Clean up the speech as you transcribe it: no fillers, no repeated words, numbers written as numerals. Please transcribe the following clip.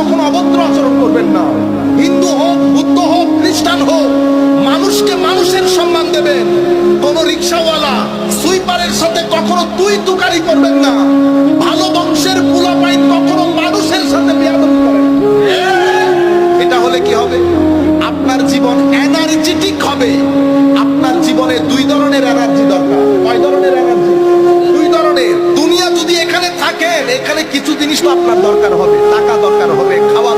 কখনো অভদ্র আচরণ করবেন না। হিন্দু হোক, বুদ্ধ হোক, খ্রিস্টান হোক, মানুষকে মানুষের সম্মান দেবেন। কোন রিক্সাওয়ালা সুইপারের সাথে কখনো তুই তুকারি করবেন না। ভালো বংশের পোলাপাইন কখনো মানুষের সাথে বেয়াদবি করেন। এটা হলে কি হবে? আপনার জীবন এনার্জেটিক হবে। আপনার জীবনে দুই ধরনের এনার্জি দরকার। কয় ধরনের এনার্জি? দুই ধরনের। দুনিয়া যদি এখানে থাকেন, এখানে কিছু জিনিস তো আপনার দরকার হবে। টাকা দরকার হবে, খাওয়া